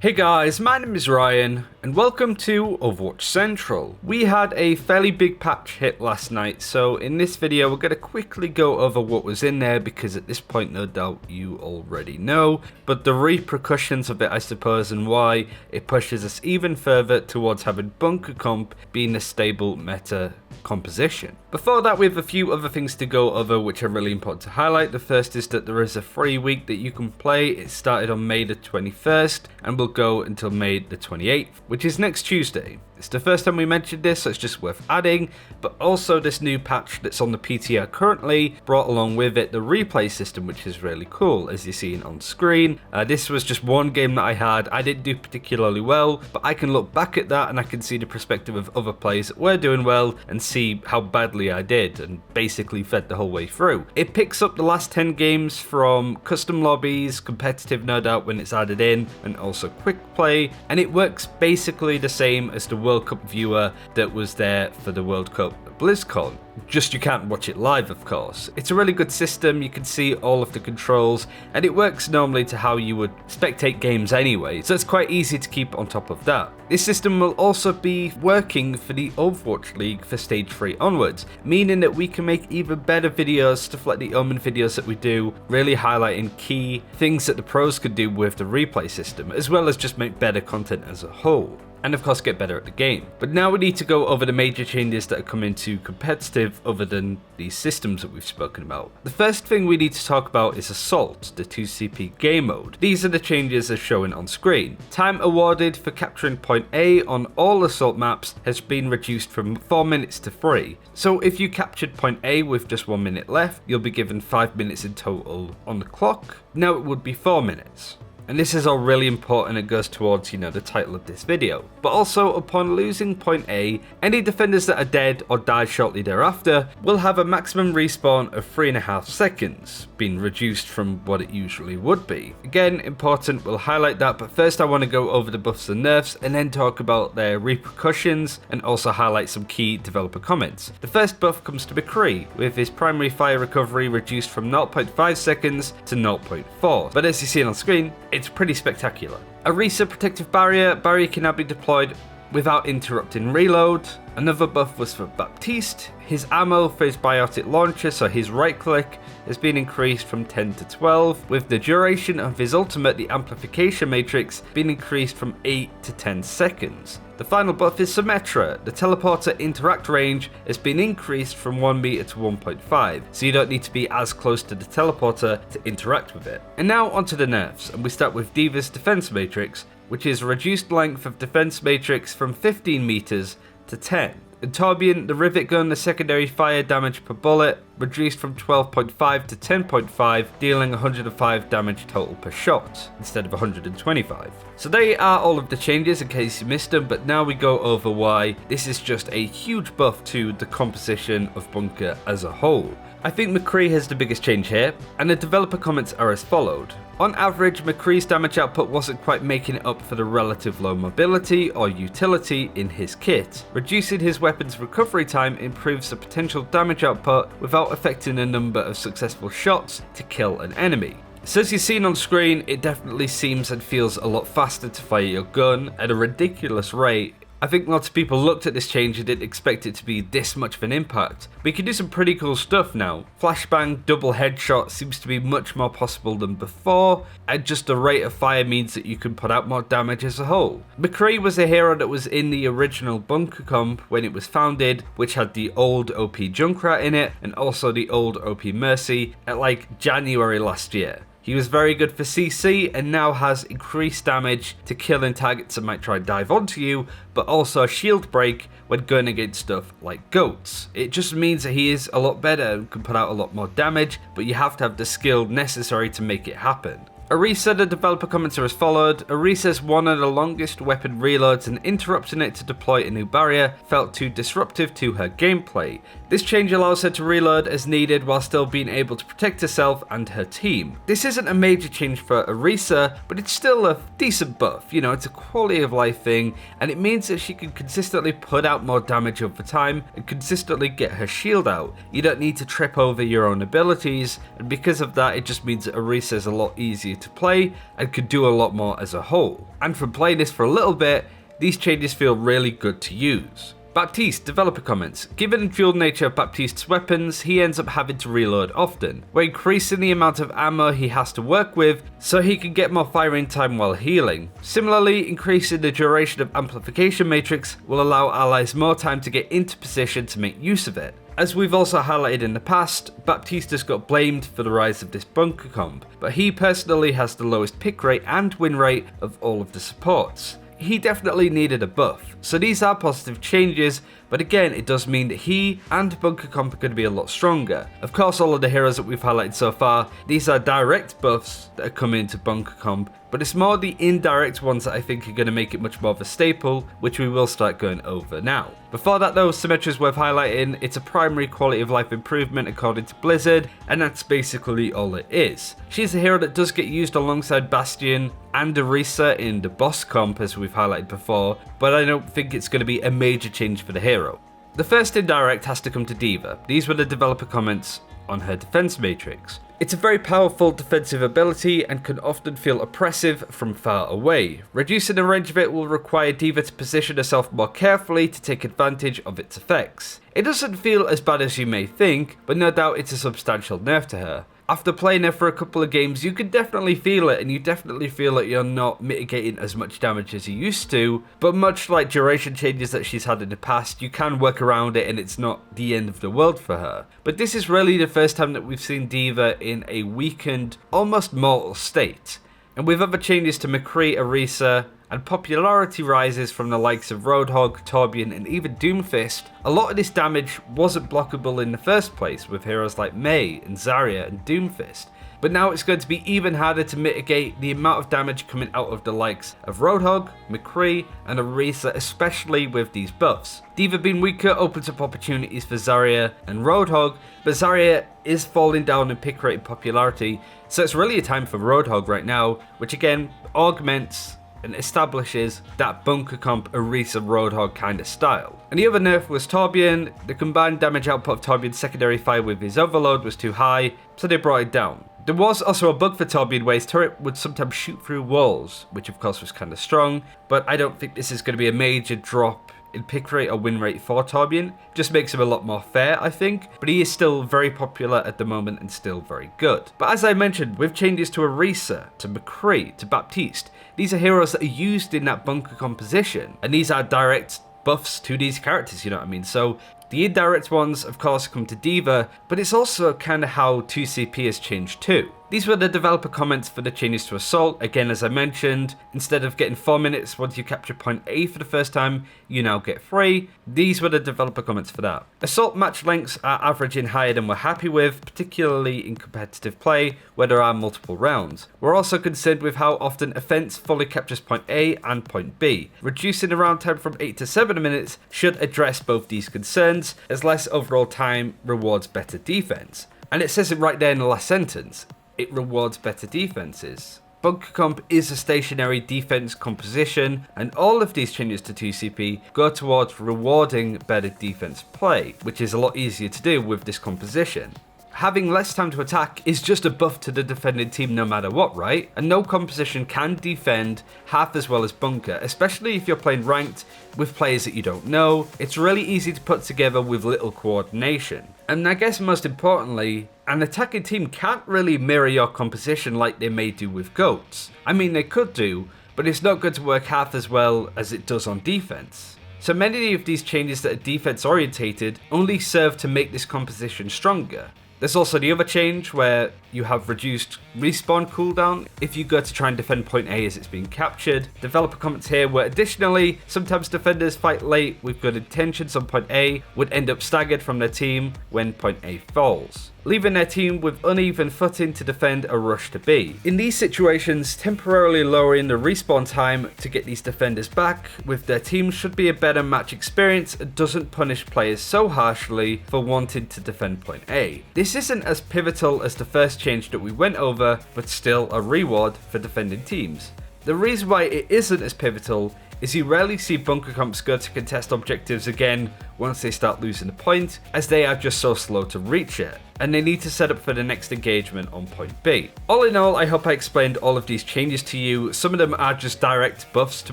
Hey guys, my name is Ryan, and welcome to Overwatch Central. We had a fairly big patch hit last night, so in this video we're going to quickly go over what was in there because at this point no doubt you already know, but the repercussions of it I suppose and why it pushes us even further towards having bunker comp being a stable meta composition. Before that we have a few other things to go over which are really important to highlight. The first is that there is a free week that you can play. It started on May the 21st and will go until May the 28th, which is next Tuesday. It's the first time we mentioned this, so it's just worth adding, but also this new patch that's on the PTR currently brought along with it the replay system, which is really cool, as you're seeing on screen. This was just one game that I had. I didn't do particularly well, but I can look back at that and I can see the perspective of other players that were doing well and see how badly I did, and basically fed the whole way through. It picks up the last 10 games from custom lobbies, competitive no doubt when it's added in, and also quick play, and it works basically the same as the World Cup viewer that was there for the World Cup at BlizzCon. Just you can't watch it live, of course. It's a really good system. You can see all of the controls, and it works normally to how you would spectate games anyway, so it's quite easy to keep on top of that. This system will also be working for the Overwatch League for Stage 3 onwards, meaning that we can make even better videos, stuff like the Omen videos that we do, really highlighting key things that the pros could do with the replay system, as well as just make better content as a whole. And of course get better at the game. But now we need to go over the major changes that are coming to competitive other than these systems that we've spoken about. The first thing we need to talk about is Assault, the 2CP game mode. These are the changes as shown on screen. Time awarded for capturing point A on all Assault maps has been reduced from 4 minutes to 3. So if you captured point A with just 1 minute left, you'll be given 5 minutes in total on the clock. Now it would be 4 minutes. And this is all really important. It goes towards, the title of this video. But also, upon losing point A, any defenders that are dead or die shortly thereafter will have a maximum respawn of 3.5 seconds, being reduced from what it usually would be. Again, important, we'll highlight that, but first I want to go over the buffs and nerfs and then talk about their repercussions and also highlight some key developer comments. The first buff comes to Mccray, with his primary fire recovery reduced from 0.5 seconds to 0.4, but as you see on screen, it's pretty spectacular. Orisa protective barrier can now be deployed without interrupting reload. Another buff was for Baptiste. His ammo for his biotic launcher, so his right click, has been increased from 10 to 12, with the duration of his ultimate, the amplification matrix, being increased from 8 to 10 seconds. The final buff is Symmetra. The teleporter interact range has been increased from 1 meter to 1.5, so you don't need to be as close to the teleporter to interact with it. And now onto the nerfs, and we start with Diva's defense matrix, which is reduced length of defense matrix from 15 meters to 10. In Torbjorn, the rivet gun, the secondary fire damage per bullet, reduced from 12.5 to 10.5, dealing 105 damage total per shot, instead of 125. So there are all of the changes in case you missed them, but now we go over why this is just a huge buff to the composition of bunker as a whole. I think Mccray has the biggest change here, and the developer comments are as followed. On average, Mccray's damage output wasn't quite making it up for the relative low mobility or utility in his kit. Reducing his weapon's recovery time improves the potential damage output without affecting the number of successful shots to kill an enemy. So as you've seen on screen, it definitely seems and feels a lot faster to fire your gun at a ridiculous rate. I think lots of people looked at this change and didn't expect it to be this much of an impact. We can do some pretty cool stuff now. Flashbang double headshot seems to be much more possible than before, and just the rate of fire means that you can put out more damage as a whole. Mccray was a hero that was in the original bunker comp when it was founded, which had the old OP Junkrat in it, and also the old OP Mercy at like January last year. He was very good for CC and now has increased damage to killing targets that might try and dive onto you, but also a shield break when going against stuff like goats. It just means that he is a lot better and can put out a lot more damage, but you have to have the skill necessary to make it happen. Orisa, the developer comments are as followed. Orisa's one of the longest weapon reloads, and interrupting it to deploy a new barrier felt too disruptive to her gameplay. This change allows her to reload as needed while still being able to protect herself and her team. This isn't a major change for Orisa, but it's still a decent buff. It's a quality of life thing, and it means that she can consistently put out more damage over time and consistently get her shield out. You don't need to trip over your own abilities, and because of that, it just means that Orisa is a lot easier to play and could do a lot more as a whole. And from playing this for a little bit, these changes feel really good to use. Baptiste, developer comments. Given the dual nature of Baptiste's weapons, he ends up having to reload often. We're increasing the amount of ammo he has to work with so he can get more firing time while healing. Similarly, increasing the duration of amplification matrix will allow allies more time to get into position to make use of it. As we've also highlighted in the past, Baptiste has got blamed for the rise of this bunker comp, but he personally has the lowest pick rate and win rate of all of the supports. He definitely needed a buff, so these are positive changes, but again it does mean that he and bunker comp are going to be a lot stronger. Of course, all of the heroes that we've highlighted so far, these are direct buffs that are coming to bunker comp, but it's more the indirect ones that I think are going to make it much more of a staple, which we will start going over now. Before that though, Symmetra's worth highlighting. It's a primary quality of life improvement according to Blizzard, and that's basically all it is. She's a hero that does get used alongside Bastion and Orisa in the boss comp as we've highlighted before, but I don't think it's going to be a major change for the hero. The first indirect has to come to Diva. These were the developer comments on her defense matrix. It's a very powerful defensive ability and can often feel oppressive from far away. Reducing the range of it will require Diva to position herself more carefully to take advantage of its effects. It doesn't feel as bad as you may think, but no doubt it's a substantial nerf to her. After playing her for a couple of games, you can definitely feel it, and you definitely feel that you're not mitigating as much damage as you used to, but much like duration changes that she's had in the past, you can work around it and it's not the end of the world for her. But this is really the first time that we've seen Diva in a weakened, almost mortal state. And with other changes to Mccray, Orisa, and popularity rises from the likes of Roadhog, Torbjorn, and even Doomfist, a lot of this damage wasn't blockable in the first place with heroes like Mei and Zarya and Doomfist. But now it's going to be even harder to mitigate the amount of damage coming out of the likes of Roadhog, Mccray, and Orisa, especially with these buffs. Diva being weaker opens up opportunities for Zarya and Roadhog, but Zarya is falling down in pick rate and popularity, so it's really a time for Roadhog right now, which again augments and establishes that bunker comp Orisa Roadhog kind of style. And the other nerf was Torbjorn. The combined damage output of Torbjorn's secondary fire with his overload was too high, so they brought it down. There was also a bug for Torbjorn where his turret would sometimes shoot through walls, which of course was kind of strong, but I don't think this is going to be a major drop in pick rate or win rate for Torbjorn. Just makes him a lot more fair, I think, but he is still very popular at the moment and still very good. But as I mentioned, with changes to Orisa, to Mccray, to Baptiste, these are heroes that are used in that bunker composition, and these are direct buffs to these characters, you know what I mean? So the indirect ones, of course, come to Diva, but it's also kind of how 2CP has changed too. These were the developer comments for the changes to Assault. Again, as I mentioned, instead of getting 4 minutes once you capture point A for the first time, you now get 3. These were the developer comments for that. Assault match lengths are averaging higher than we're happy with, particularly in competitive play where there are multiple rounds. We're also concerned with how often Offense fully captures point A and point B. Reducing the round time from 8 to 7 minutes should address both these concerns, as less overall time rewards better defense. And it says it right there in the last sentence. It rewards better defenses. Bunker comp is a stationary defense composition, and all of these changes to 2CP go towards rewarding better defense play, which is a lot easier to do with this composition. Having less time to attack is just a buff to the defending team no matter what, right? And no composition can defend half as well as bunker, especially if you're playing ranked with players that you don't know. It's really easy to put together with little coordination. And I guess most importantly, an attacking team can't really mirror your composition like they may do with GOATs. I mean, they could do, but it's not going to work half as well as it does on defense. So many of these changes that are defense orientated only serve to make this composition stronger. There's also the other change where you have reduced respawn cooldown if you go to try and defend point A as it's being captured. Developer comments here were additionally, sometimes defenders fight late with good intentions on point A would end up staggered from their team when point A falls, leaving their team with uneven footing to defend a rush to B. In these situations, temporarily lowering the respawn time to get these defenders back with their team should be a better match experience and doesn't punish players so harshly for wanting to defend point A. This isn't as pivotal as the first change that we went over, but still a reward for defending teams. The reason why it isn't as pivotal is you rarely see bunker comps go to contest objectives again once they start losing the point, as they are just so slow to reach it, and they need to set up for the next engagement on point B. All in all, I hope I explained all of these changes to you. Some of them are just direct buffs to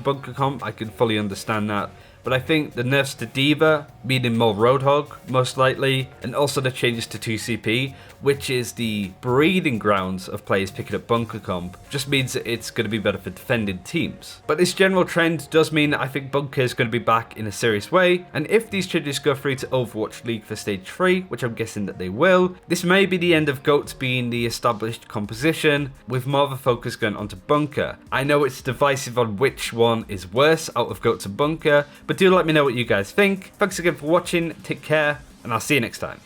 bunker comp, I can fully understand that. But I think the nerfs to Diva, meaning more Roadhog, most likely, and also the changes to 2CP, which is the breeding grounds of players picking up bunker comp, just means that it's going to be better for defending teams. But this general trend does mean that I think bunker is going to be back in a serious way, and if these changes go through to Overwatch League for Stage 3, which I'm guessing that they will, this may be the end of GOATs being the established composition, with more of a focus going onto bunker. I know it's divisive on which one is worse out of GOATs and bunker, but do let me know what you guys think. Thanks again for watching, take care, and I'll see you next time.